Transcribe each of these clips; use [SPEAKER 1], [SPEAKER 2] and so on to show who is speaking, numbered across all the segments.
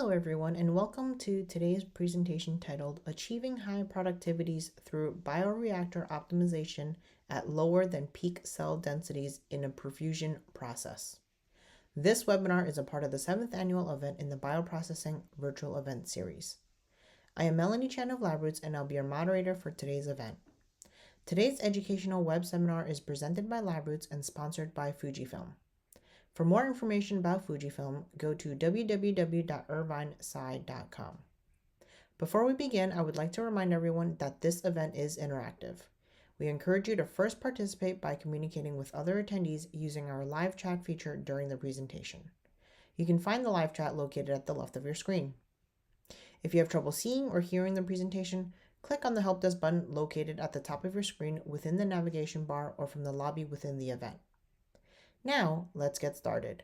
[SPEAKER 1] Hello everyone and welcome to today's presentation titled Achieving High Productivities Through Bioreactor Optimization at Lower than Peak Cell Densities in a Perfusion Process. This webinar is a part of the 7th annual event in the Bioprocessing Virtual Event Series. I am Melanie Chan of LabRoots and I'll be your moderator for today's event. Today's educational web seminar is presented by LabRoots and sponsored by FUJIFILM. For more information about FUJIFILM, go to www.irvinesci.com. Before we begin, I would like to remind everyone that this event is interactive. We encourage you to first participate by communicating with other attendees using our live chat feature during the presentation. You can find the live chat located at the left of your screen. If you have trouble seeing or hearing the presentation, click on the Help Desk button located at the top of your screen within the navigation bar or from the lobby within the event. Now, let's get started.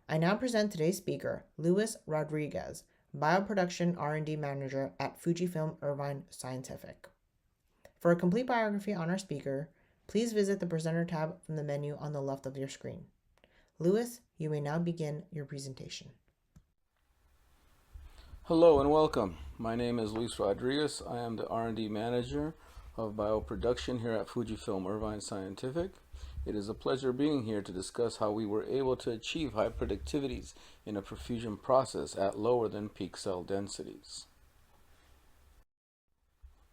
[SPEAKER 1] I now present today's speaker, Luis Rodriguez, Bioproduction R&D Manager at FUJIFILM Irvine Scientific. For a complete biography on our speaker, please visit the Presenter tab from the menu on the left of your screen. Luis, you may now begin your presentation.
[SPEAKER 2] Hello and welcome. My name is Luis Rodriguez. I am the R&D Manager of Bioproduction here at FUJIFILM Irvine Scientific. It is a pleasure being here to discuss how we were able to achieve high productivities in a perfusion process at lower than peak cell densities.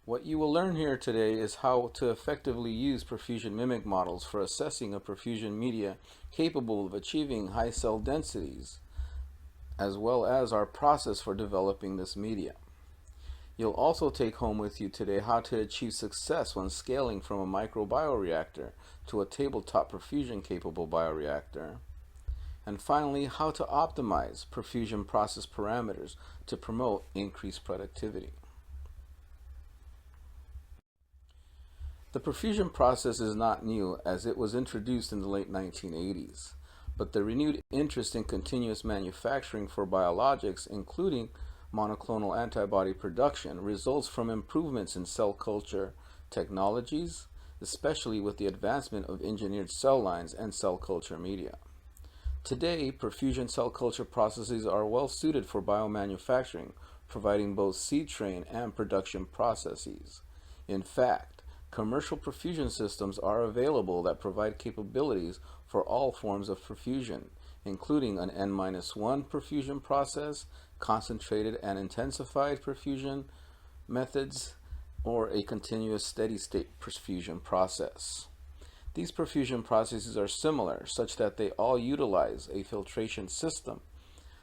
[SPEAKER 2] What you will learn here today is how to effectively use perfusion mimic models for assessing a perfusion media capable of achieving high cell densities, as well as our process for developing this media. You'll also take home with you today how to achieve success when scaling from a microbioreactor to a tabletop perfusion capable bioreactor. And finally, how to optimize perfusion process parameters to promote increased productivity. The perfusion process is not new, as it was introduced in the late 1980s, but the renewed interest in continuous manufacturing for biologics, including monoclonal antibody production, results from improvements in cell culture technologies, especially with the advancement of engineered cell lines and cell culture media. Today, perfusion cell culture processes are well suited for biomanufacturing, providing both seed train and production processes. In fact, commercial perfusion systems are available that provide capabilities for all forms of perfusion, including an N-1 perfusion process, concentrated and intensified perfusion methods, or a continuous steady-state perfusion process. These perfusion processes are similar, such that they all utilize a filtration system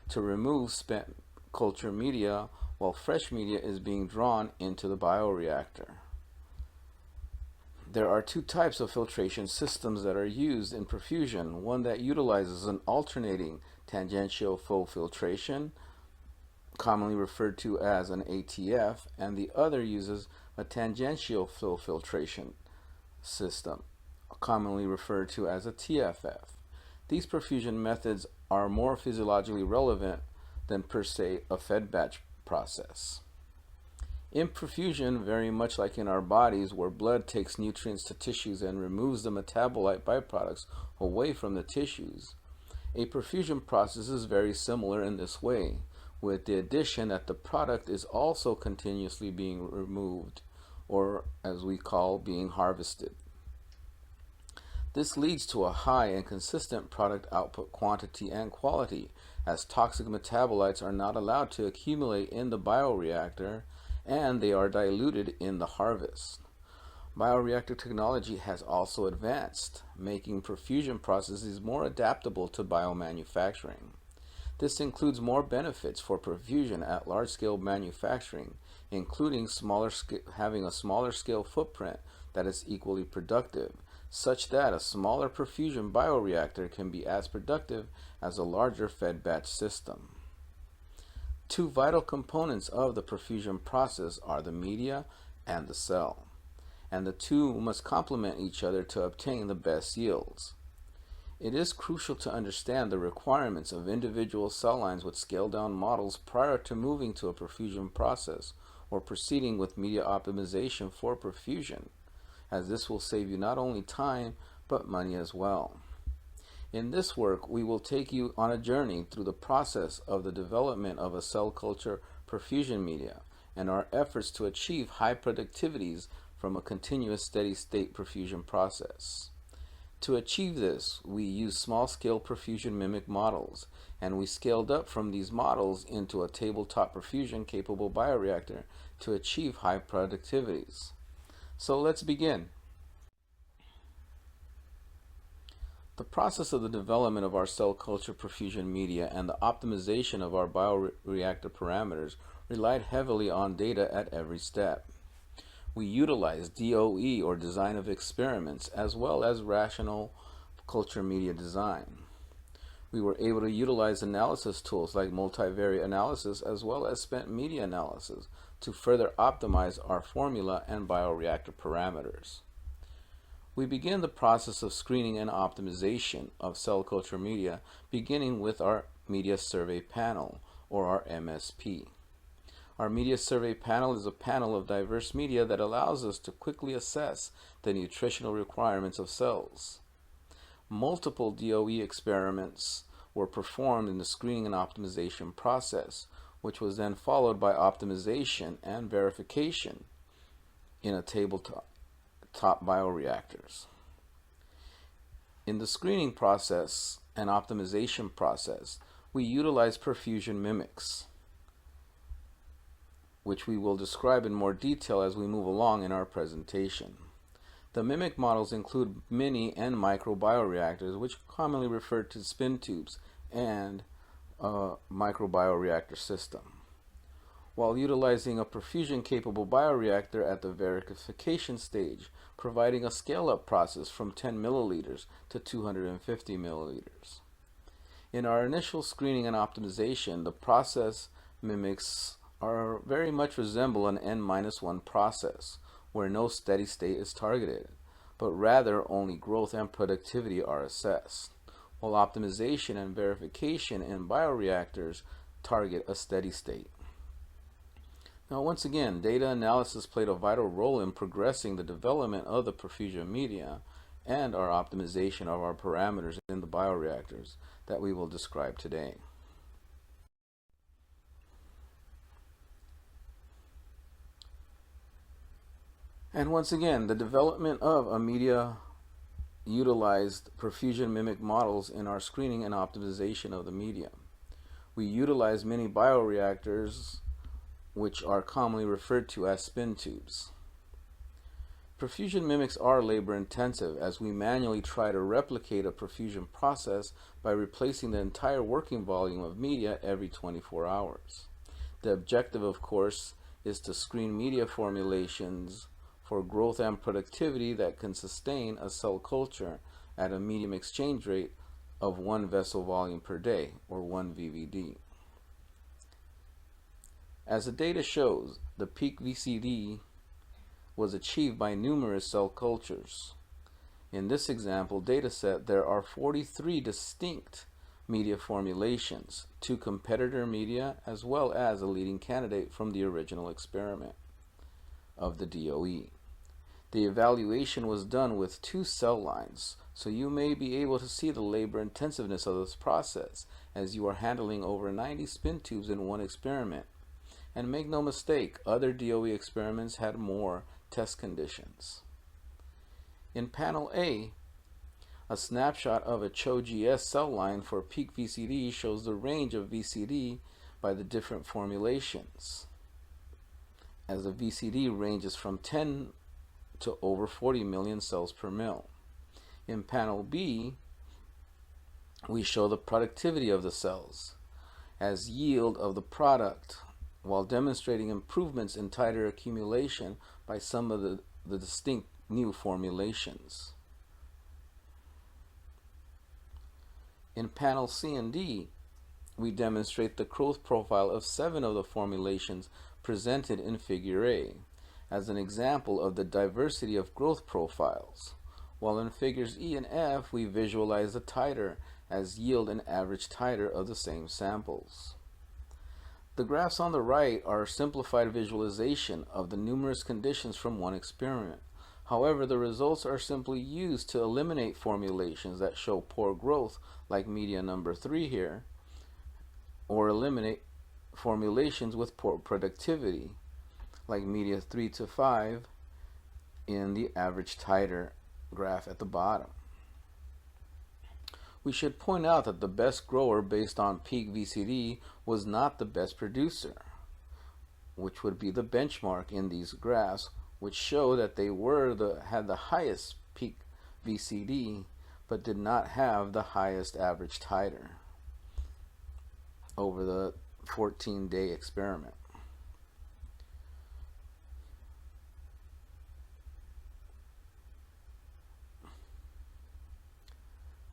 [SPEAKER 2] to remove spent culture media while fresh media is being drawn into the bioreactor. There are two types of filtration systems that are used in perfusion, one that utilizes an alternating tangential flow filtration, commonly referred to as an ATF, and the other uses a tangential flow filtration system, commonly referred to as a TFF. These perfusion methods are more physiologically relevant than per se a fed batch process. In perfusion, very much like in our bodies, where blood takes nutrients to tissues and removes the metabolite byproducts away from the tissues, a perfusion process is very similar in this way, with the addition that the product is also continuously being removed, or as we call, being harvested. This leads to a high and consistent product output quantity and quality, as toxic metabolites are not allowed to accumulate in the bioreactor, and they are diluted in the harvest. Bioreactor technology has also advanced, making perfusion processes more adaptable to biomanufacturing. This includes more benefits for perfusion at large-scale manufacturing, including having a smaller scale footprint that is equally productive, such that a smaller perfusion bioreactor can be as productive as a larger fed batch system. Two vital components of the perfusion process are the media and the cell, and the two must complement each other to obtain the best yields. It is crucial to understand the requirements of individual cell lines with scaled-down models prior to moving to a perfusion process or proceeding with media optimization for perfusion, as this will save you not only time but money as well. In this work, we will take you on a journey through the process of the development of a cell culture perfusion media and our efforts to achieve high productivities from a continuous steady-state perfusion process. To achieve this, we used small-scale perfusion mimic models, and we scaled up from these models into a tabletop perfusion-capable bioreactor to achieve high productivities. So let's begin. The process of the development of our cell culture perfusion media and the optimization of our bioreactor parameters relied heavily on data at every step. We utilized DOE, or design of experiments, as well as rational culture media design. We were able to utilize analysis tools like multivariate analysis as well as spent media analysis to further optimize our formula and bioreactor parameters. We begin the process of screening and optimization of cell culture media beginning with our media survey panel, or our MSP. Our media survey panel is a panel of diverse media that allows us to quickly assess the nutritional requirements of cells. Multiple DOE experiments were performed in the screening and optimization process, which was then followed by optimization and verification in a tabletop bioreactors. In the screening process and optimization process, we utilize perfusion mimics, which we will describe in more detail as we move along in our presentation. The mimic models include mini and micro bioreactors, which are commonly referred to as spin tubes, and a microbioreactor system. While utilizing a perfusion-capable bioreactor at the verification stage, providing a scale-up process from 10 milliliters to 250 milliliters. In our initial screening and optimization, the process mimics are very much resemble an N-1 process, where no steady state is targeted, but rather only growth and productivity are assessed, while optimization and verification in bioreactors target a steady state. Now, once again, data analysis played a vital role in progressing the development of the perfusion media and our optimization of our parameters in the bioreactors that we will describe today. And once again, the development of a media utilized perfusion mimic models in our screening and optimization of the media. We utilize many bioreactors, which are commonly referred to as spin tubes. Perfusion mimics are labor intensive, as we manually try to replicate a perfusion process by replacing the entire working volume of media every 24 hours. The objective, of course, is to screen media formulations for growth and productivity that can sustain a cell culture at a medium exchange rate of 1 vessel volume per day, or 1 VVD. As the data shows, the peak VCD was achieved by numerous cell cultures. In this example dataset, there are 43 distinct media formulations, 2 competitor media, as well as a leading candidate from the original experiment of the DOE. The evaluation was done with 2 cell lines, so you may be able to see the labor intensiveness of this process, as you are handling over 90 spin tubes in one experiment. And make no mistake, other DOE experiments had more test conditions. In panel A, a snapshot of a CHO-GS cell line for peak VCD shows the range of VCD by the different formulations, as the VCD ranges from 10 to over 40 million cells per mil. In panel B, we show the productivity of the cells as yield of the product, while demonstrating improvements in titer accumulation by some of the distinct new formulations. In panel C and D, we demonstrate the growth profile of 7 of the formulations presented in figure A as an example of the diversity of growth profiles, while in figures E and F we visualize the titer as yield and average titer of the same samples. The graphs on the right are a simplified visualization of the numerous conditions from one experiment. However, the results are simply used to eliminate formulations that show poor growth, like media number 3 here, or eliminate formulations with poor productivity, like media 3 to 5 in the average titer graph at the bottom. We should point out that the best grower based on peak VCD was not the best producer, which would be the benchmark in these graphs, which show that they had the highest peak VCD but did not have the highest average titer over the 14-day experiment.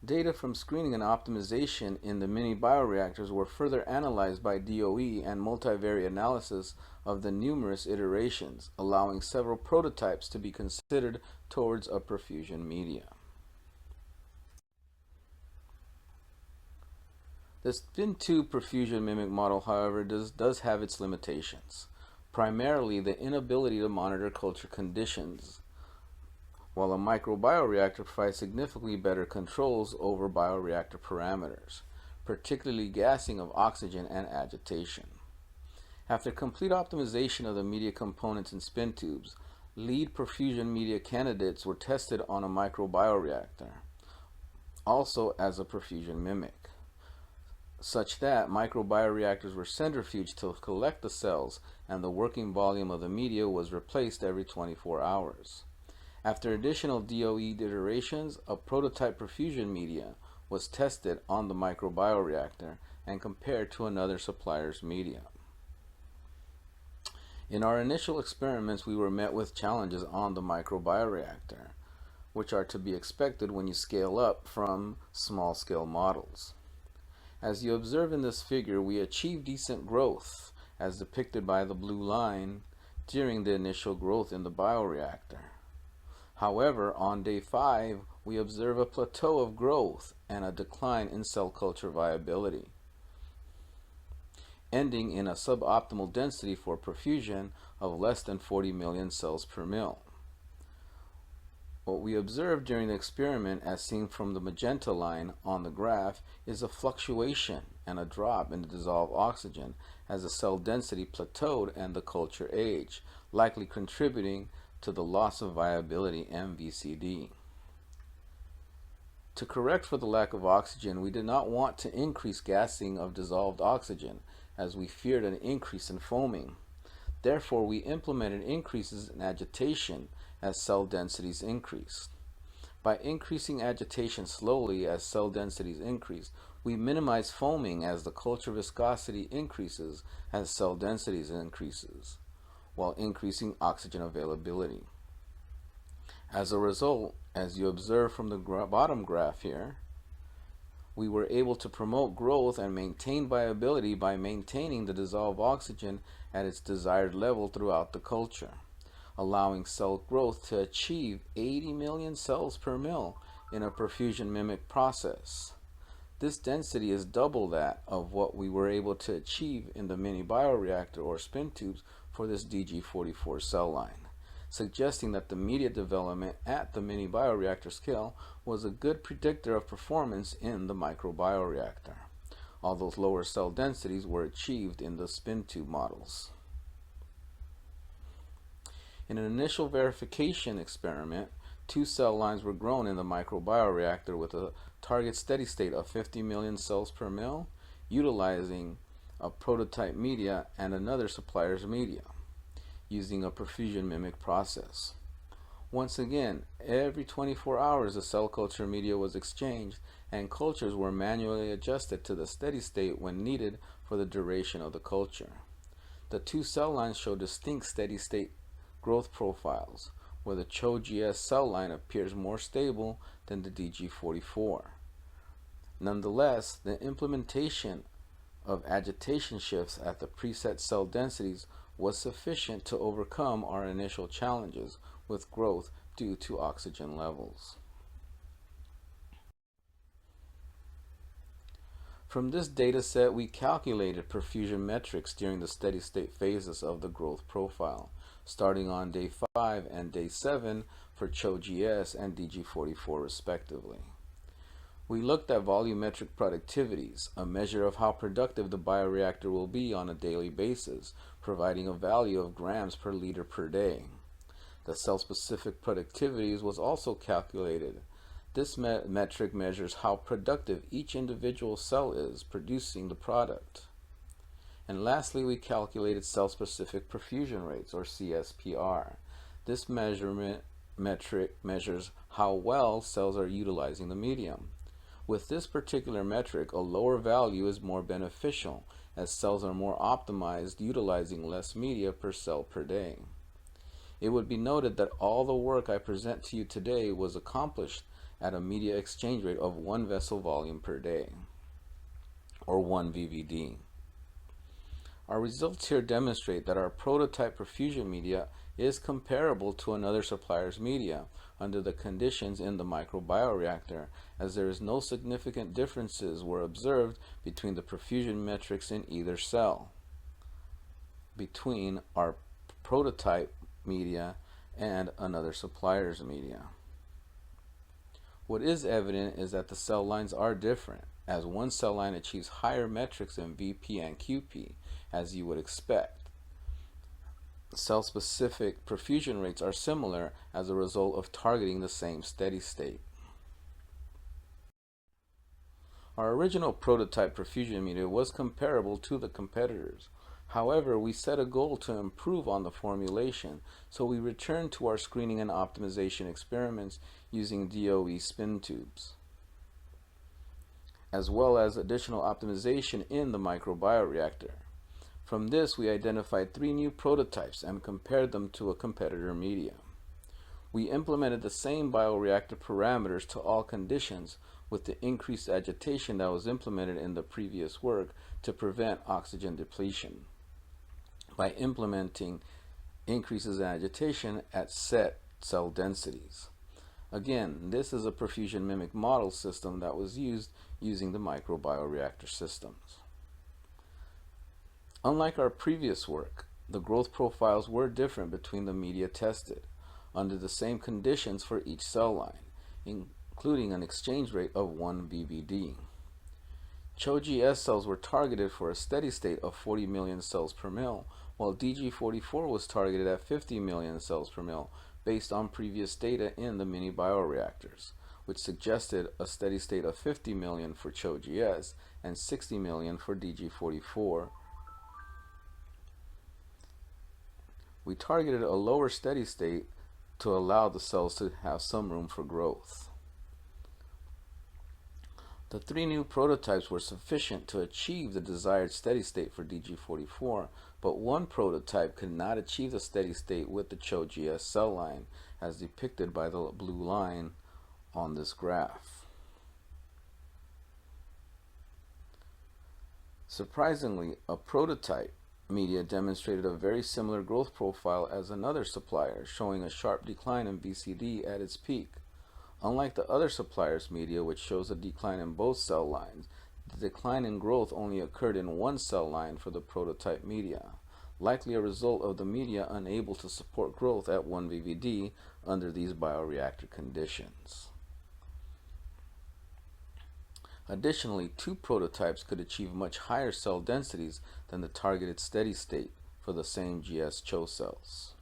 [SPEAKER 2] Data from screening and optimization in the mini bioreactors were further analyzed by DOE and multivariate analysis of the numerous iterations, allowing several prototypes to be considered towards a perfusion media. The spin tube perfusion mimic model, however, does have its limitations, primarily the inability to monitor culture conditions, while a microbioreactor provides significantly better controls over bioreactor parameters, particularly gassing of oxygen and agitation. After complete optimization of the media components in spin tubes, lead perfusion media candidates were tested on a microbioreactor, also as a perfusion mimic, such that microbioreactors were centrifuged to collect the cells and the working volume of the media was replaced every 24 hours. After additional DOE iterations, a prototype perfusion media was tested on the microbioreactor and compared to another supplier's media. In our initial experiments, we were met with challenges on the microbioreactor, which are to be expected when you scale up from small-scale models. As you observe in this figure, we achieved decent growth, as depicted by the blue line, during the initial growth in the bioreactor. However, on day 5, we observe a plateau of growth and a decline in cell culture viability, ending in a suboptimal density for perfusion of less than 40 million cells per mil. What we observed during the experiment, as seen from the magenta line on the graph, is a fluctuation and a drop in the dissolved oxygen as the cell density plateaued and the culture aged, likely contributing to the loss of viability MVCD. To correct for the lack of oxygen, we did not want to increase gassing of dissolved oxygen, as we feared an increase in foaming. Therefore, we implemented increases in agitation as cell densities increased. By increasing agitation slowly as cell densities increase, we minimize foaming as the culture viscosity increases as cell densities increases, while increasing oxygen availability. As a result, as you observe from the bottom graph here, we were able to promote growth and maintain viability by maintaining the dissolved oxygen at its desired level throughout the culture, allowing cell growth to achieve 80 million cells per mil in a perfusion mimic process. This density is double that of what we were able to achieve in the mini bioreactor or spin tubes for this DG44 cell line, suggesting that the media development at the mini bioreactor scale was a good predictor of performance in the microbioreactor, although lower cell densities were achieved in the spin tube models. In an initial verification experiment, 2 cell lines were grown in the microbioreactor with a target steady state of 50 million cells per mil, utilizing a prototype media and another supplier's media, using a perfusion mimic process. Once again, every 24 hours the cell culture media was exchanged and cultures were manually adjusted to the steady state when needed for the duration of the culture. The 2 cell lines show distinct steady state growth profiles, where the CHO-GS cell line appears more stable than the DG44. Nonetheless, the implementation of agitation shifts at the preset cell densities was sufficient to overcome our initial challenges with growth due to oxygen levels. From this data set, we calculated perfusion metrics during the steady state phases of the growth profile, starting on day 5 and day 7 for CHO-GS and DG44 respectively. We looked at volumetric productivities, a measure of how productive the bioreactor will be on a daily basis, providing a value of grams per liter per day. The cell-specific productivities was also calculated. This metric measures how productive each individual cell is producing the product. And lastly, we calculated cell-specific perfusion rates, or CSPR. This metric measures how well cells are utilizing the medium. With this particular metric, a lower value is more beneficial, as cells are more optimized utilizing less media per cell per day. It would be noted that all the work I present to you today was accomplished at a media exchange rate of 1 vessel volume per day, or 1 VVD. Our results here demonstrate that our prototype perfusion media is comparable to another supplier's media under the conditions in the microbioreactor, as there is no significant differences were observed between the perfusion metrics in either cell, between our prototype media and another supplier's media. What is evident is that the cell lines are different, as one cell line achieves higher metrics in VP and QP, as you would expect. Cell-specific perfusion rates are similar as a result of targeting the same steady state. Our original prototype perfusion media was comparable to the competitors. However, we set a goal to improve on the formulation, so we returned to our screening and optimization experiments using DOE spin tubes, as well as additional optimization in the microbioreactor. From this, we identified 3 new prototypes and compared them to a competitor media. We implemented the same bioreactor parameters to all conditions, with the increased agitation that was implemented in the previous work to prevent oxygen depletion, by implementing increases in agitation at set cell densities. Again, this is a perfusion mimic model system that was used using the microbioreactor systems. Unlike our previous work, the growth profiles were different between the media tested, under the same conditions for each cell line, including an exchange rate of 1 VVD. CHO-GS cells were targeted for a steady state of 40 million cells per mil, while DG44 was targeted at 50 million cells per mil based on previous data in the mini bioreactors, which suggested a steady state of 50 million for CHO-GS and 60 million for DG44. We targeted a lower steady state to allow the cells to have some room for growth. The 3 new prototypes were sufficient to achieve the desired steady state for DG44, but one prototype could not achieve the steady state with the CHO-GS cell line, as depicted by the blue line on this graph. Surprisingly, a prototype media demonstrated a very similar growth profile as another supplier, showing a sharp decline in VCD at its peak. Unlike the other supplier's media, which shows a decline in both cell lines, the decline in growth only occurred in one cell line for the prototype media, likely a result of the media unable to support growth at 1 VVD under these bioreactor conditions. Additionally, 2 prototypes could achieve much higher cell densities than the targeted steady state for the same GS-CHO cells.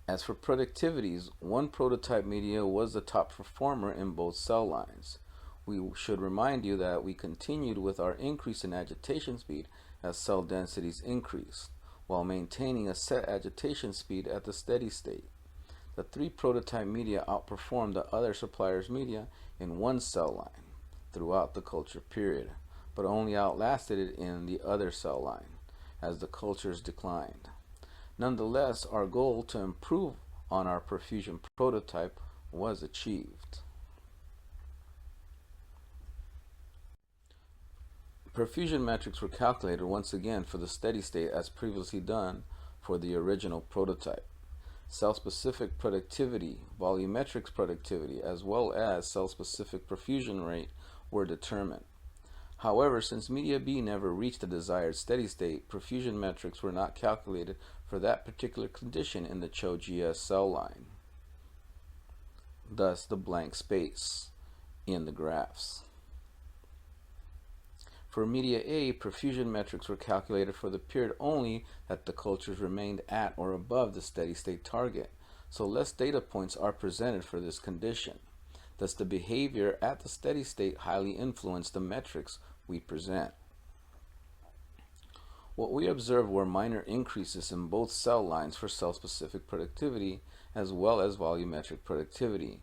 [SPEAKER 2] As for productivities, one prototype media was the top performer in both cell lines. We should remind you that we continued with our increase in agitation speed as cell densities increased, while maintaining a set agitation speed at the steady state. The 3 prototype media outperformed the other supplier's media in one cell line throughout the culture period, but only outlasted it in the other cell line as the cultures declined. Nonetheless, our goal to improve on our perfusion prototype was achieved. Perfusion metrics were calculated once again for the steady state as previously done for the original prototype. Cell-specific productivity, volumetric productivity, as well as cell-specific perfusion rate were determined. However, since media B never reached the desired steady state, perfusion metrics were not calculated for that particular condition in the CHO-GS cell line. Thus, the blank space in the graphs. For media A, perfusion metrics were calculated for the period only that the cultures remained at or above the steady state target, so less data points are presented for this condition. Thus, the behavior at the steady state highly influenced the metrics we present. What we observed were minor increases in both cell lines for cell-specific productivity as well as volumetric productivity,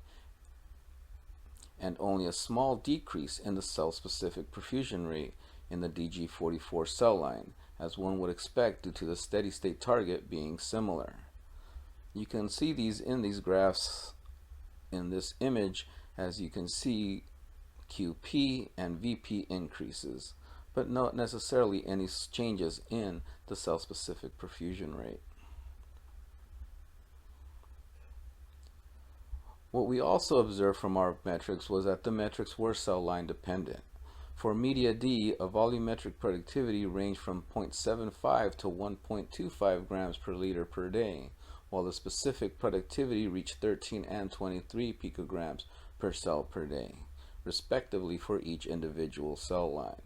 [SPEAKER 2] and only a small decrease in the cell-specific perfusion rate in the DG44 cell line, as one would expect due to the steady-state target being similar. You can see these in these graphs in this image, as you can see QP and VP increases, but not necessarily any changes in the cell-specific perfusion rate. What we also observed from our metrics was that the metrics were cell line dependent. For media D, a volumetric productivity ranged from 0.75 to 1.25 grams per liter per day, while the specific productivity reached 13 and 23 picograms per cell per day, respectively for each individual cell line.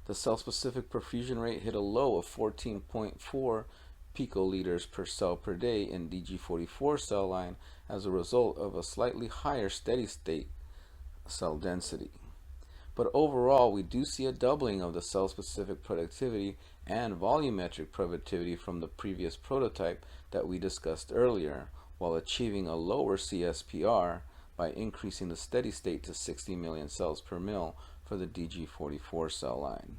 [SPEAKER 2] The cell-specific perfusion rate hit a low of 14.4 picoliters per cell per day in DG44 cell line as a result of a slightly higher steady-state cell density. But overall, we do see a doubling of the cell-specific productivity and volumetric productivity from the previous prototype that we discussed earlier, while achieving a lower CSPR by increasing the steady state to 60 million cells per mil for the DG44 cell line.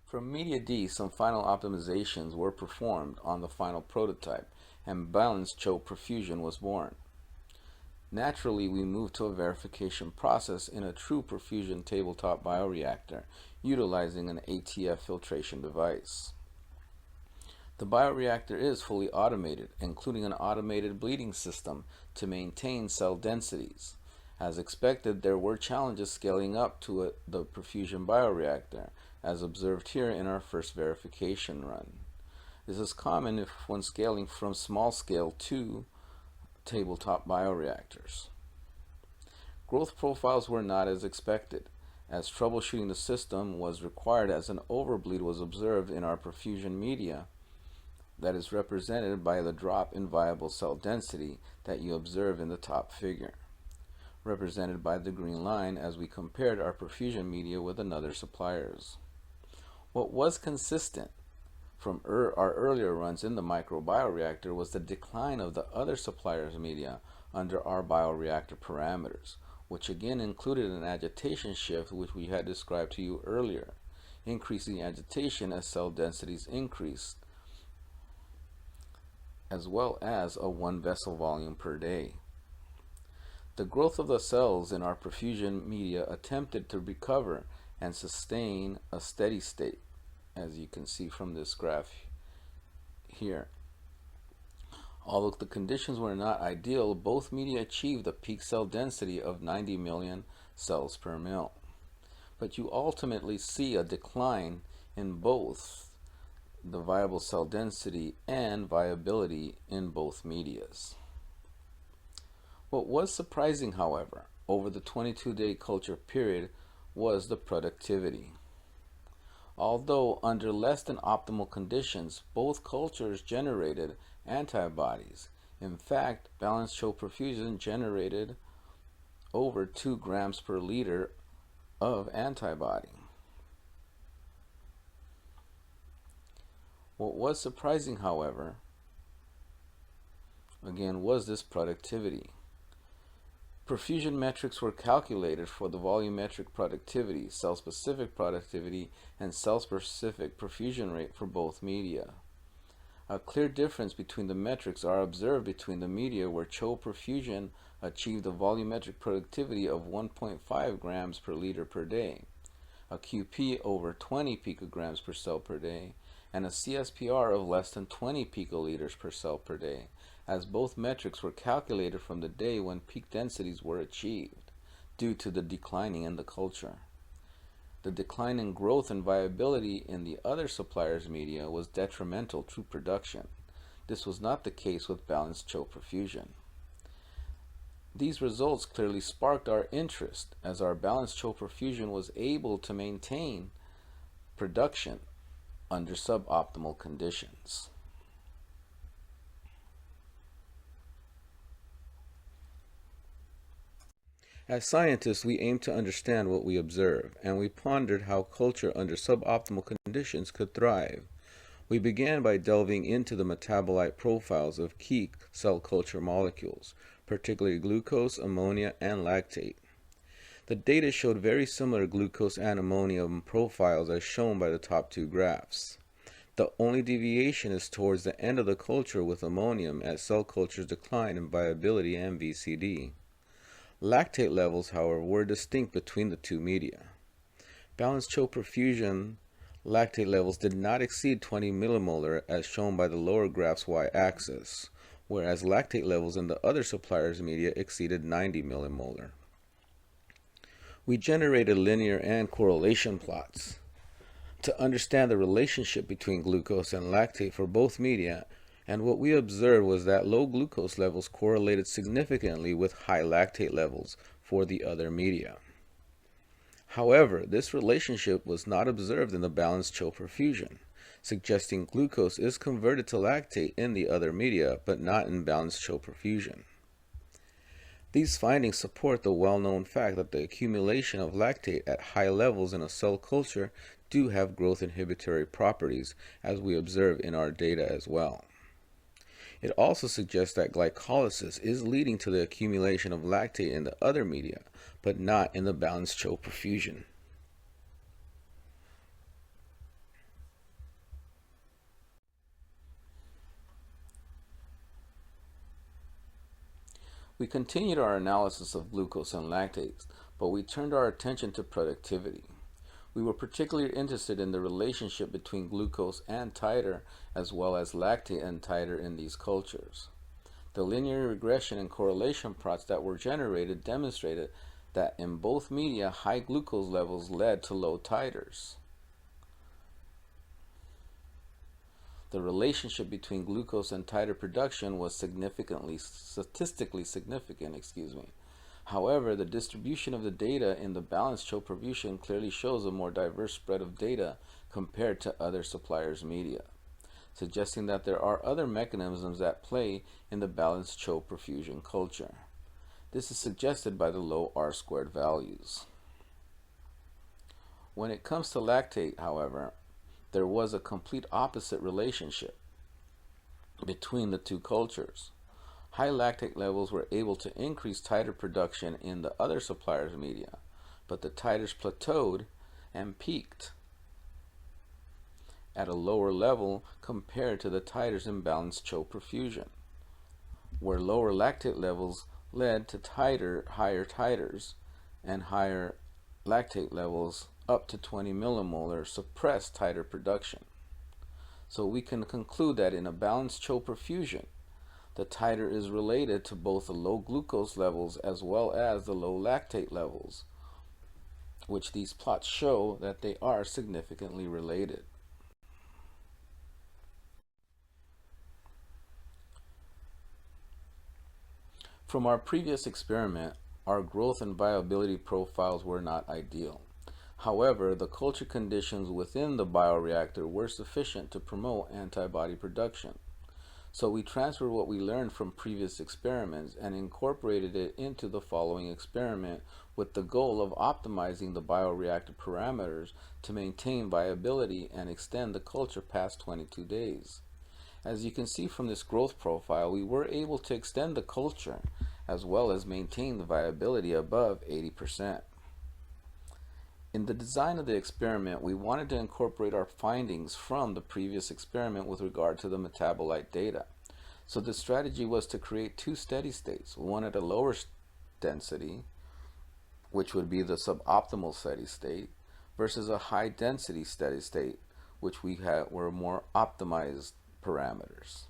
[SPEAKER 2] For media D, some final optimizations were performed on the final prototype, and balanced CHO perfusion was born. Naturally, we moved to a verification process in a true perfusion tabletop bioreactor, utilizing an ATF filtration device. The bioreactor is fully automated, including an automated bleeding system to maintain cell densities. As expected, there were challenges scaling up to the perfusion bioreactor, as observed here in our first verification run. This is common when scaling from small scale to tabletop bioreactors. Growth profiles were not as expected, as troubleshooting the system was required as an overbleed was observed in our perfusion media that is represented by the drop in viable cell density that you observe in the top figure, represented by the green line as we compared our perfusion media with another suppliers. What was consistent from our earlier runs in the microbioreactor was the decline of the other suppliers' media under our bioreactor parameters, which again included an agitation shift which we had described to you earlier, increasing agitation as cell densities increased, as well as a 1 vessel volume per day. The growth of the cells in our perfusion media attempted to recover and sustain a steady state, as you can see from this graph here. Although the conditions were not ideal, both media achieved a peak cell density of 90 million cells per mil. But you ultimately see a decline in both the viable cell density and viability in both medias. What was surprising, however, over the 22-day culture period was the productivity. Although under less than optimal conditions, both cultures generated antibodies. In fact, balanced CHO perfusion generated over 2 grams per liter of antibody. What was surprising, however, again, was this productivity. Perfusion metrics were calculated for the volumetric productivity, cell-specific productivity, and cell-specific perfusion rate for both media. A clear difference between the metrics are observed between the media where CHO perfusion achieved a volumetric productivity of 1.5 grams per liter per day, a QP over 20 picograms per cell per day, and a CSPR of less than 20 picoliters per cell per day, as both metrics were calculated from the day when peak densities were achieved. due to the declining in the culture. The decline in growth and viability in the other suppliers' media was detrimental to production. This was not the case with balanced CHO perfusion. These results clearly sparked our interest as our balanced CHO perfusion was able to maintain production under suboptimal conditions. As scientists, we aim to understand what we observe, and we pondered how culture under suboptimal conditions could thrive. We began by delving into the metabolite profiles of key cell culture molecules, particularly glucose, ammonia, and lactate. The data showed very similar glucose and ammonium profiles as shown by the top two graphs. The only deviation is towards the end of the culture with ammonium as cell cultures decline in viability and VCD. Lactate levels, however, were distinct between the two media. Balanced CHO perfusion lactate levels did not exceed 20 millimolar as shown by the lower graph's y-axis, whereas lactate levels in the other suppliers' media exceeded 90 millimolar. We generated linear and correlation plots to understand the relationship between glucose and lactate for both media, and what we observed was that low glucose levels correlated significantly with high lactate levels for the other media. However, this relationship was not observed in the balanced CHO perfusion, suggesting glucose is converted to lactate in the other media, but not in balanced CHO perfusion. These findings support the well-known fact that the accumulation of lactate at high levels in a cell culture do have growth inhibitory properties, as we observe in our data as well. It also suggests that glycolysis is leading to the accumulation of lactate in the other media, but not in the balanced CHO perfusion. We continued our analysis of glucose and lactates, but we turned our attention to productivity. We were particularly interested in the relationship between glucose and titer, as well as lactate and titer in these cultures. The linear regression and correlation plots that were generated demonstrated that in both media, high glucose levels led to low titers. The relationship between glucose and titer production was statistically significant. However, the distribution of the data in the balanced CHO perfusion clearly shows a more diverse spread of data compared to other suppliers' media, suggesting that there are other mechanisms at play in the balanced CHO perfusion culture. This is suggested by the low R-squared values. When it comes to lactate, however, there was a complete opposite relationship between the two cultures. High lactate levels were able to increase titer production in the other suppliers' media, but the titers plateaued and peaked at a lower level compared to the titers in balanced CHO perfusion, where lower lactate levels led to higher titers, and higher lactate levels up to 20 millimolar suppressed titer production. So we can conclude that in a balanced CHO perfusion, the titer is related to both the low glucose levels as well as the low lactate levels, which these plots show that they are significantly related. From our previous experiment, our growth and viability profiles were not ideal. However, the culture conditions within the bioreactor were sufficient to promote antibody production. So we transferred what we learned from previous experiments and incorporated it into the following experiment with the goal of optimizing the bioreactor parameters to maintain viability and extend the culture past 22 days. As you can see from this growth profile, we were able to extend the culture as well as maintain the viability above 80%. In the design of the experiment, we wanted to incorporate our findings from the previous experiment with regard to the metabolite data. So the strategy was to create two steady states, one at a lower density, which would be the suboptimal steady state, versus a high density steady state, which were more optimized parameters.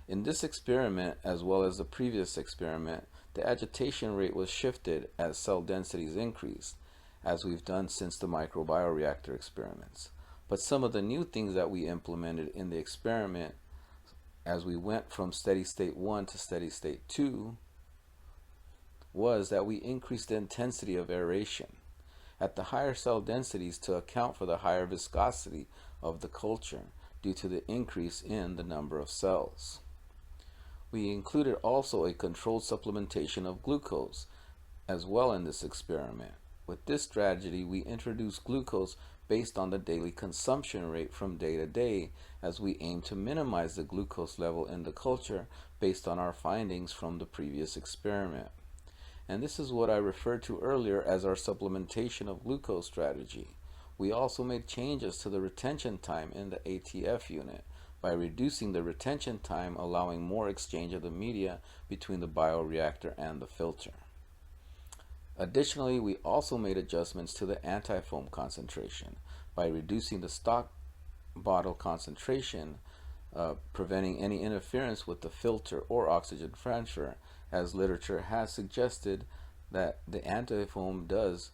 [SPEAKER 2] In this experiment, as well as the previous experiment, the agitation rate was shifted as cell densities increased, as we've done since the microbioreactor experiments. But some of the new things that we implemented in the experiment as we went from steady state 1 to steady state 2 was that we increased the intensity of aeration at the higher cell densities to account for the higher viscosity of the culture due to the increase in the number of cells. We included also a controlled supplementation of glucose as well in this experiment. With this strategy, we introduced glucose based on the daily consumption rate from day to day, as we aim to minimize the glucose level in the culture based on our findings from the previous experiment. And this is what I referred to earlier as our supplementation of glucose strategy. We also made changes to the retention time in the ATF unit by reducing the retention time, allowing more exchange of the media between the bioreactor and the filter. Additionally, we also made adjustments to the antifoam concentration by reducing the stock bottle concentration, preventing any interference with the filter or oxygen transfer, as literature has suggested that the antifoam does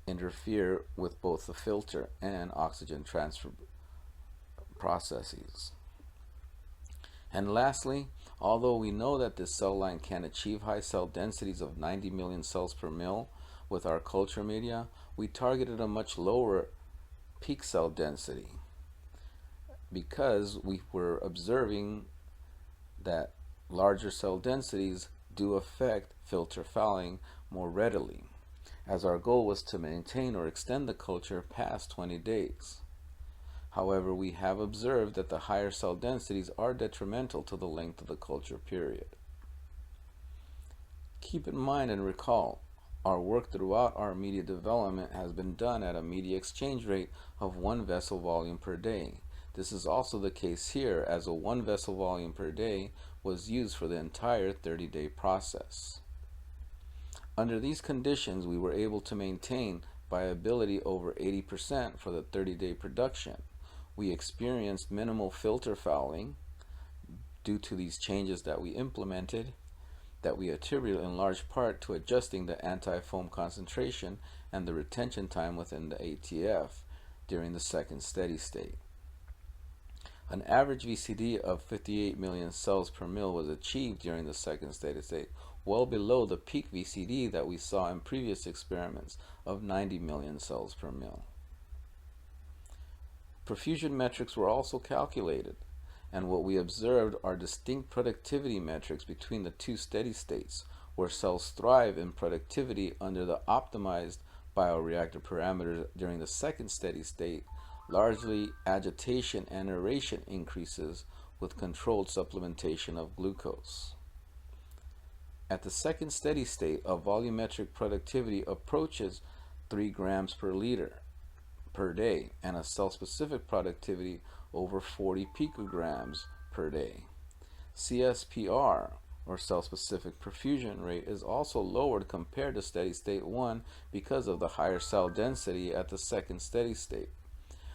[SPEAKER 2] interfere with both the filter and oxygen transfer processes. And lastly, although we know that this cell line can achieve high cell densities of 90 million cells per mil with our culture media, we targeted a much lower peak cell density because we were observing that larger cell densities do affect filter fouling more readily, as our goal was to maintain or extend the culture past 20 days. However, we have observed that the higher cell densities are detrimental to the length of the culture period. Keep in mind and recall, our work throughout our media development has been done at a media exchange rate of 1 vessel volume per day. This is also the case here, as a 1 vessel volume per day was used for the entire 30-day process. Under these conditions, we were able to maintain viability over 80% for the 30-day production. We experienced minimal filter fouling due to these changes that we implemented, that we attribute in large part to adjusting the anti-foam concentration and the retention time within the ATF during the second steady state. An average VCD of 58 million cells per mil was achieved during the second steady state, well below the peak VCD that we saw in previous experiments of 90 million cells per mil. Perfusion metrics were also calculated, and what we observed are distinct productivity metrics between the two steady states, where cells thrive in productivity under the optimized bioreactor parameters during the second steady state. Largely, agitation and aeration increases with controlled supplementation of glucose. At the second steady state, a volumetric productivity approaches 3 grams per liter per day, and a cell-specific productivity over 40 picograms per day. CSPR, or cell-specific perfusion rate, is also lowered compared to steady state 1 because of the higher cell density at the second steady state,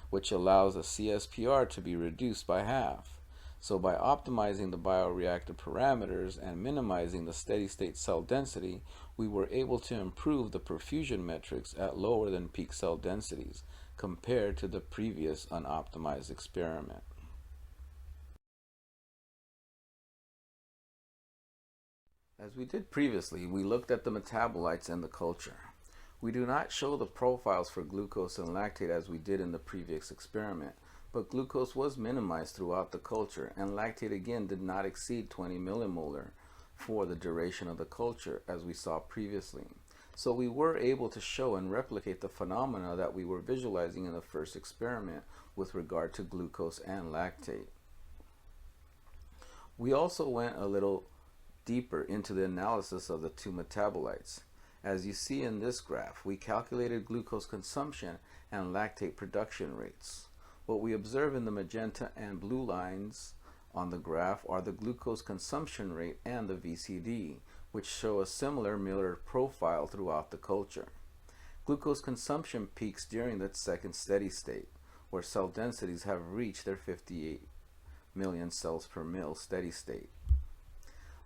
[SPEAKER 2] which allows the CSPR to be reduced by half. So by optimizing the bioreactor parameters and minimizing the steady state cell density, we were able to improve the perfusion metrics at lower than peak cell densities compared to the previous unoptimized experiment. As we did previously, we looked at the metabolites in the culture. We do not show the profiles for glucose and lactate as we did in the previous experiment, but glucose was minimized throughout the culture, and lactate again did not exceed 20 millimolar for the duration of the culture as we saw previously. So we were able to show and replicate the phenomena that we were visualizing in the first experiment with regard to glucose and lactate. We also went a little deeper into the analysis of the two metabolites. As you see in this graph, we calculated glucose consumption and lactate production rates. What we observe in the magenta and blue lines on the graph are the glucose consumption rate and the VCD, which show a similar Miller profile throughout the culture. Glucose consumption peaks during that second steady state, where cell densities have reached their 58 million cells per mil steady state.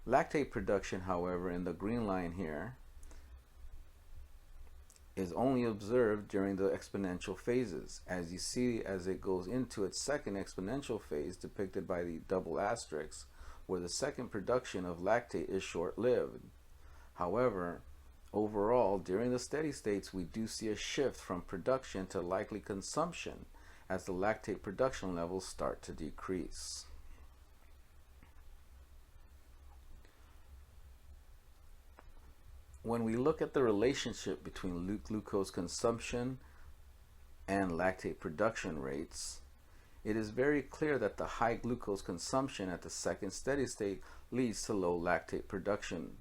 [SPEAKER 2] Lactate production, however, in the green line here, is only observed during the exponential phases. As you see, as it goes into its second exponential phase, depicted by the double asterisks, where the second production of lactate is short-lived. However, overall, during the steady states, we do see a shift from production to likely consumption as the lactate production levels start to decrease. When we look at the relationship between glucose consumption and lactate production rates, it is very clear that the high glucose consumption at the second steady state leads to low lactate production.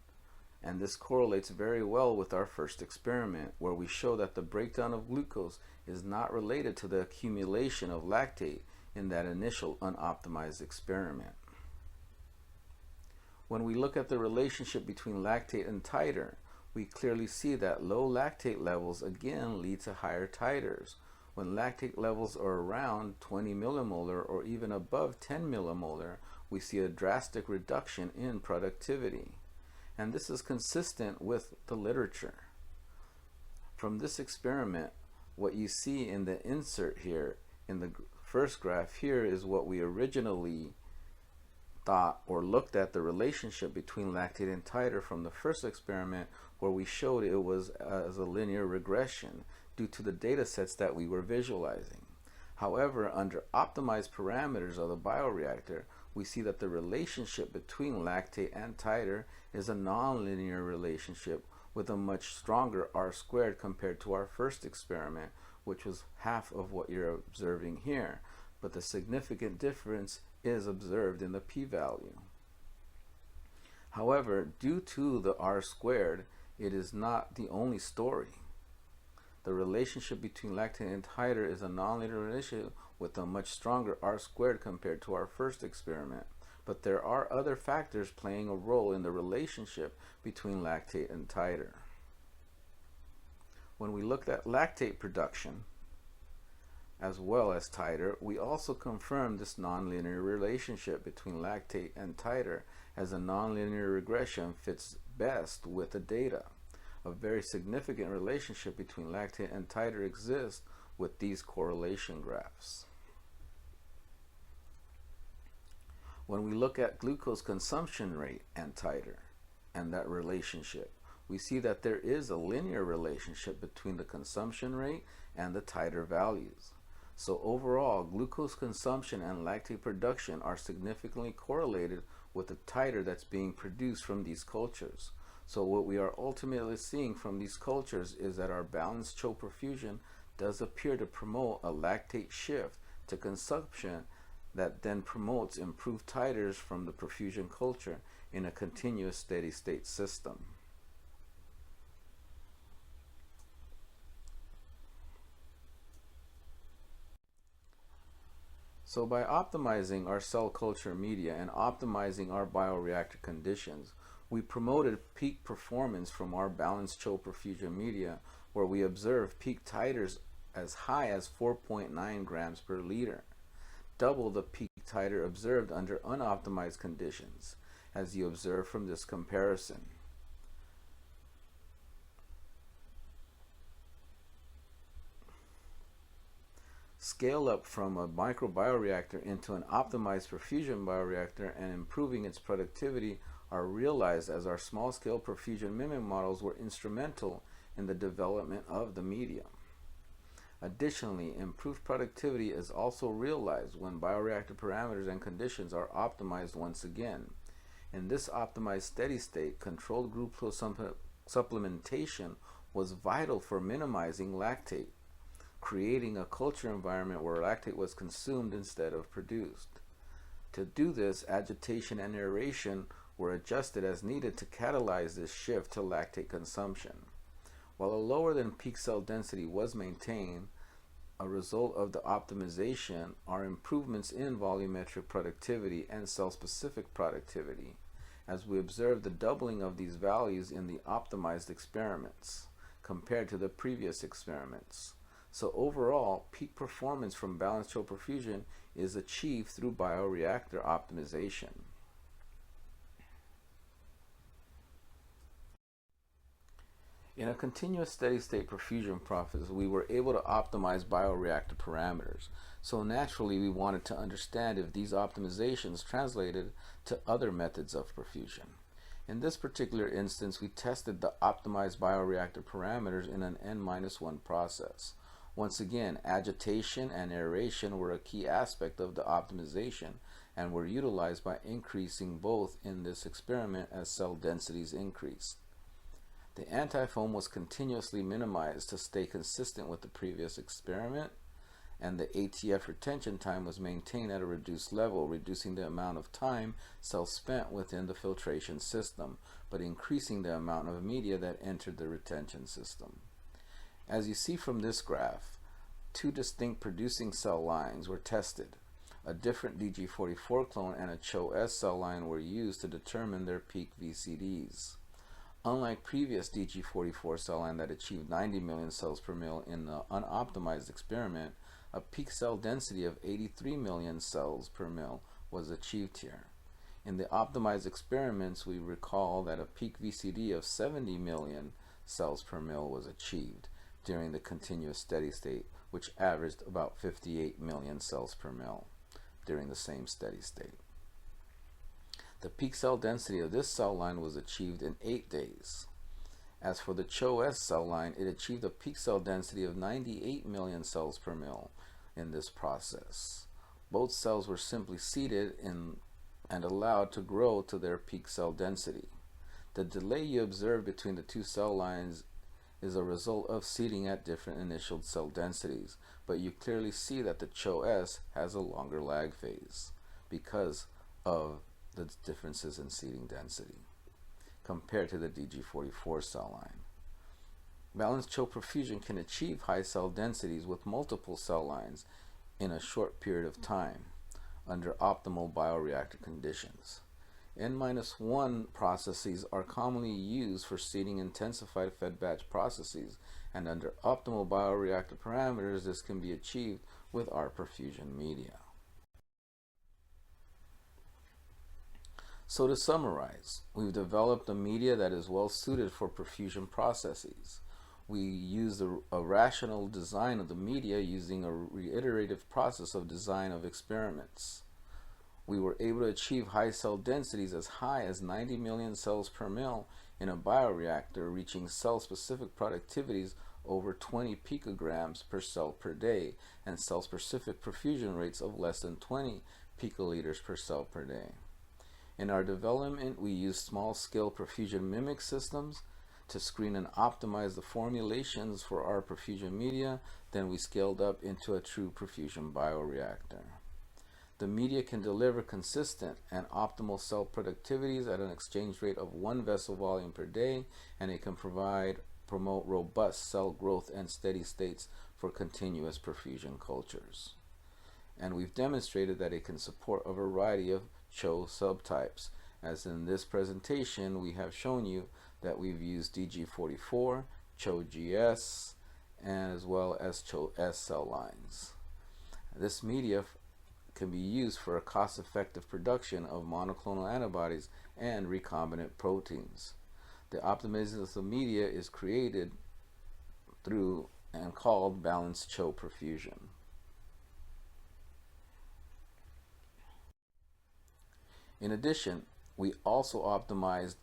[SPEAKER 2] And this correlates very well with our first experiment, where we show that the breakdown of glucose is not related to the accumulation of lactate in that initial unoptimized experiment. When we look at the relationship between lactate and titer, we clearly see that low lactate levels again lead to higher titers. When lactate levels are around 20 millimolar or even above 10 millimolar, we see a drastic reduction in productivity. And this is consistent with the literature. From this experiment, what you see in the insert here, in the first graph here, is what we originally thought or looked at the relationship between lactate and titer from the first experiment, where we showed it was as a linear regression due to the data sets that we were visualizing. However, under optimized parameters of the bioreactor, we see that the relationship between lactate and titer is a nonlinear relationship with a much stronger R² compared to our first experiment, which was half of what you're observing here. But the significant difference is observed in the p-value. However, due to the R², it is not the only story. The relationship between lactate and titer is a nonlinear relationship with a much stronger R² compared to our first experiment. But there are other factors playing a role in the relationship between lactate and titer. When we looked at lactate production as well as titer, we also confirmed this nonlinear relationship between lactate and titer, as a nonlinear regression fits best with the data. A very significant relationship between lactate and titer exists with these correlation graphs. When we look at glucose consumption rate and titer and that relationship, we see that there is a linear relationship between the consumption rate and the titer values. So overall, glucose consumption and lactate production are significantly correlated with the titer that's being produced from these cultures. So what we are ultimately seeing from these cultures is that our balanced CHO perfusion does appear to promote a lactate shift to consumption that then promotes improved titers from the perfusion culture in a continuous steady state system. So by optimizing our cell culture media and optimizing our bioreactor conditions, we promoted peak performance from our balanced CHO perfusion media, where we observed peak titers as high as 4.9 grams per liter, double the peak titer observed under unoptimized conditions, as you observe from this comparison. Scale up from a microbioreactor into an optimized perfusion bioreactor and improving its productivity are realized as our small-scale perfusion mimic models were instrumental in the development of the medium. Additionally, improved productivity is also realized when bioreactor parameters and conditions are optimized once again. In this optimized steady state, controlled glucose supplementation was vital for minimizing lactate, creating a culture environment where lactate was consumed instead of produced. To do this, agitation and aeration were adjusted as needed to catalyze this shift to lactate consumption. While a lower than peak cell density was maintained, a result of the optimization are improvements in volumetric productivity and cell-specific productivity, as we observed the doubling of these values in the optimized experiments compared to the previous experiments. So overall, peak performance from balanced CHO perfusion is achieved through bioreactor optimization. In a continuous steady-state perfusion process, we were able to optimize bioreactor parameters. So naturally, we wanted to understand if these optimizations translated to other methods of perfusion. In this particular instance, we tested the optimized bioreactor parameters in an N-1 process. Once again, agitation and aeration were a key aspect of the optimization and were utilized by increasing both in this experiment as cell densities increased. The antifoam was continuously minimized to stay consistent with the previous experiment, and the ATF retention time was maintained at a reduced level, reducing the amount of time cells spent within the filtration system, but increasing the amount of media that entered the retention system. As you see from this graph, two distinct producing cell lines were tested. A different DG44 clone and a CHO-S cell line were used to determine their peak VCDs. Unlike previous DG44 cell line that achieved 90 million cells per mil in the unoptimized experiment, a peak cell density of 83 million cells per mil was achieved here. In the optimized experiments, we recall that a peak VCD of 70 million cells per mil was achieved during the continuous steady state, which averaged about 58 million cells per mil during the same steady state. The peak cell density of this cell line was achieved in 8 days. As for the CHO-S cell line, it achieved a peak cell density of 98 million cells per mil in this process. Both cells were simply seeded and allowed to grow to their peak cell density. The delay you observe between the two cell lines is a result of seeding at different initial cell densities, but you clearly see that the CHO-S has a longer lag phase because of the differences in seeding density compared to the DG44 cell line. Balanced CHO perfusion can achieve high cell densities with multiple cell lines in a short period of time under optimal bioreactor conditions. N-1 processes are commonly used for seeding intensified fed batch processes, and under optimal bioreactor parameters, this can be achieved with our perfusion media. So to summarize, we've developed a media that is well suited for perfusion processes. We used a rational design of the media using a reiterative process of design of experiments. We were able to achieve high cell densities as high as 90 million cells per mil in a bioreactor, reaching cell-specific productivities over 20 picograms per cell per day and cell-specific perfusion rates of less than 20 picoliters per cell per day. In our development, we used small-scale perfusion mimic systems to screen and optimize the formulations for our perfusion media. Then we scaled up into a true perfusion bioreactor. The media can deliver consistent and optimal cell productivities at an exchange rate of 1 vessel volume per day, and it can promote robust cell growth and steady states for continuous perfusion cultures. And we've demonstrated that it can support a variety of CHO subtypes. As in this presentation, we have shown you that we've used DG44, CHO-GS, and as well as CHO-S cell lines. This media can be used for a cost-effective production of monoclonal antibodies and recombinant proteins. The optimization of the media is created through and called balanced CHO perfusion. In addition, we also optimized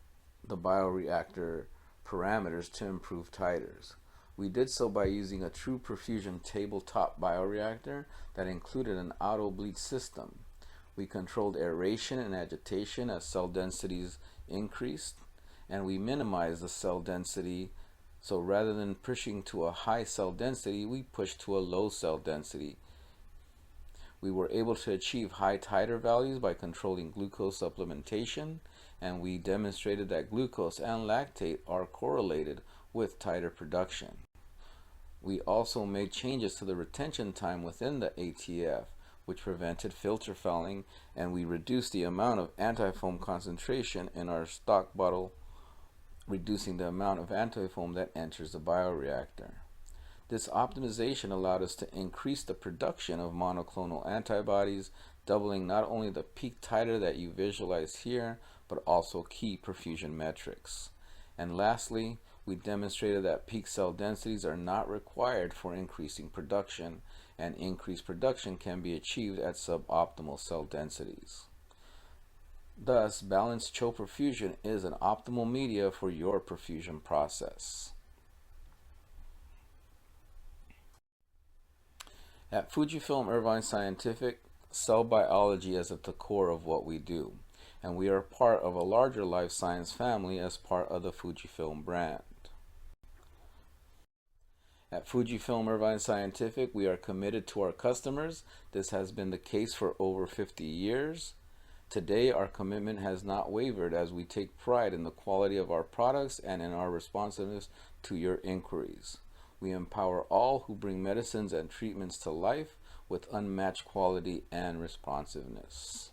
[SPEAKER 2] the bioreactor parameters to improve titers. We did so by using a true perfusion tabletop bioreactor that included an auto bleed system. We controlled aeration and agitation as cell densities increased, and we minimized the cell density. So rather than pushing to a high cell density, we pushed to a low cell density. We were able to achieve high titer values by controlling glucose supplementation, and we demonstrated that glucose and lactate are correlated with titer production. We also made changes to the retention time within the ATF, which prevented filter fouling, and we reduced the amount of antifoam concentration in our stock bottle, reducing the amount of antifoam that enters the bioreactor. This optimization allowed us to increase the production of monoclonal antibodies, doubling not only the peak titer that you visualize here, but also key perfusion metrics. And lastly, We demonstrated that peak cell densities are not required for increasing production, and increased production can be achieved at suboptimal cell densities. Thus, balanced CHO perfusion is an optimal media for your perfusion process. At FUJIFILM Irvine Scientific, cell biology is at the core of what we do, and we are part of a larger life science family as part of the FUJIFILM brand. At FUJIFILM Irvine Scientific, we are committed to our customers. This has been the case for over 50 years. Today, our commitment has not wavered as we take pride in the quality of our products and in our responsiveness to your inquiries. We empower all who bring medicines and treatments to life with unmatched quality and responsiveness.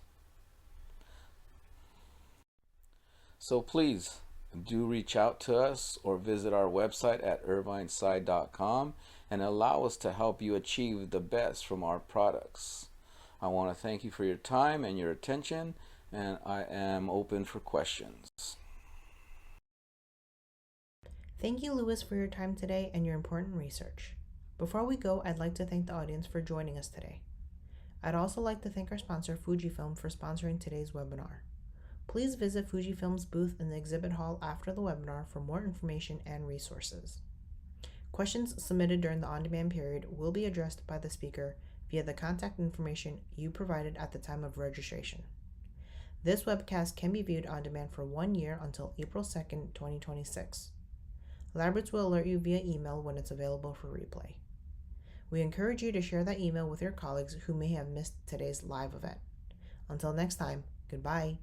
[SPEAKER 2] So please do reach out to us or visit our website at irvinesci.com and allow us to help you achieve the best from our products. I want to thank you for your time and your attention, and I am open for questions.
[SPEAKER 1] Thank you, Lewis, for your time today and your important research. Before we go, I'd like to thank the audience for joining us today. I'd also like to thank our sponsor, Fujifilm, for sponsoring today's webinar. Please visit Fujifilm's booth in the exhibit hall after the webinar for more information and resources. Questions submitted during the on-demand period will be addressed by the speaker via the contact information you provided at the time of registration. This webcast can be viewed on demand for 1 year until April 2nd, 2026. LabRoots will alert you via email when it's available for replay. We encourage you to share that email with your colleagues who may have missed today's live event. Until next time, goodbye.